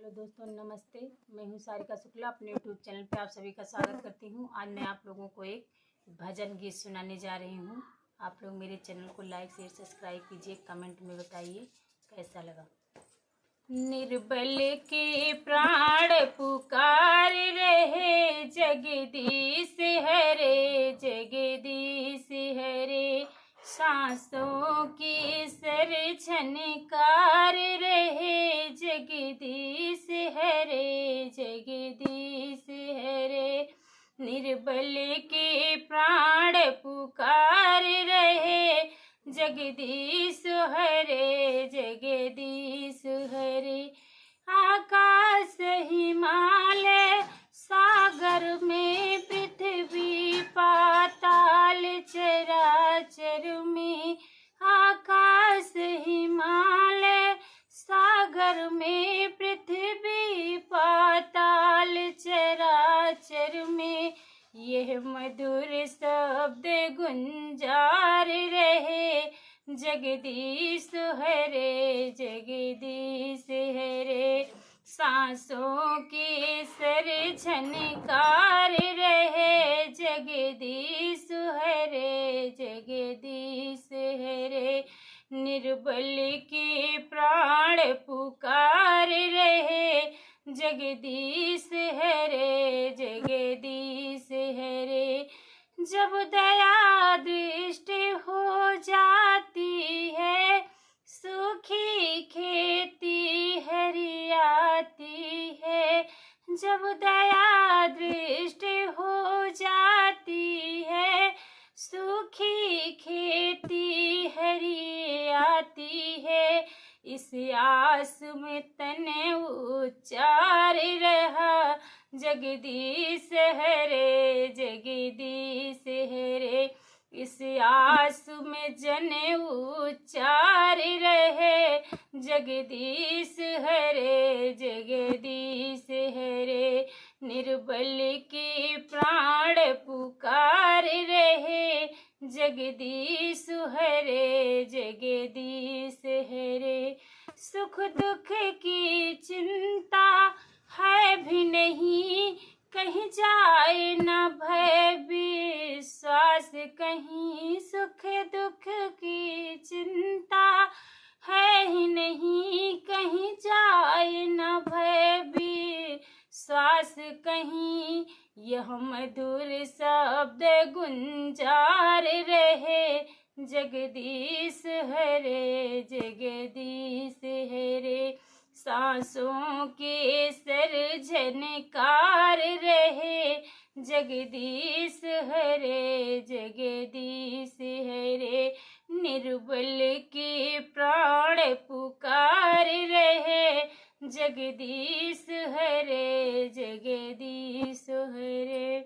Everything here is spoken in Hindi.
हेलो दोस्तों, नमस्ते। मैं हूँ सारिका शुक्ला। अपने यूट्यूब चैनल पे आप सभी का स्वागत करती हूँ। आज मैं आप लोगों को एक भजन गीत सुनाने जा रही हूँ। आप लोग मेरे चैनल को लाइक शेयर सब्सक्राइब कीजिए, कमेंट में बताइए कैसा लगा। निर्बल के प्राण पुकार रहे, जगदीश हरे जगदीश हरे। सांसों की सर झनकार रहे, जगदीश हरे जगदीश हरे। निर्बल के प्राण पुकार रहे, जगदीश हरे जगदीश हरे। आकाश हिमालय सागर में, पृथ्वी पाताल चराचर में। आकाश हिमालय सागर में, पृथ्वी पाताल चराचर में। यह मधुर शब्द गुंजार रहे, जगदीश हरे जगदीश हरे। सांसों के सर झनकार रहे, जगदीश हरे जगदीश हरे। निर्बल के प्राण पुकार रहे, जगदीश हरे जगदीश हरे। जब दया दृष्टि हो जाती है, सूखी खेती हरियाती है। जब दया दृष्टि हो जाती है, सूखी खेती हरियाती है। इस आस में तन उच्चार रहा, जगदीश हरे जगदीश हरे। इस आस में जन उच्चार रहे, जगदीश हरे जगदीश हरे। निर्बल के प्राण पुकार रहे, जगदीश हरे जगदीश हरे। सुख दुख की चिंता है भी नहीं, कहीं जाए न भय विश्वास कहीं। सुख दुख की चिंता है ही नहीं, कहीं जाए न भय विश्वास कहीं। यह मधुर शब्द गुंजार रहे, जगदीश हरे जगदीश हरे। सांसों के सर झनकार रहे, जगदीश हरे जगदीश हरे। निर्बल के प्राण पुकार रहे, जगदीश हरे जगदीश हरे।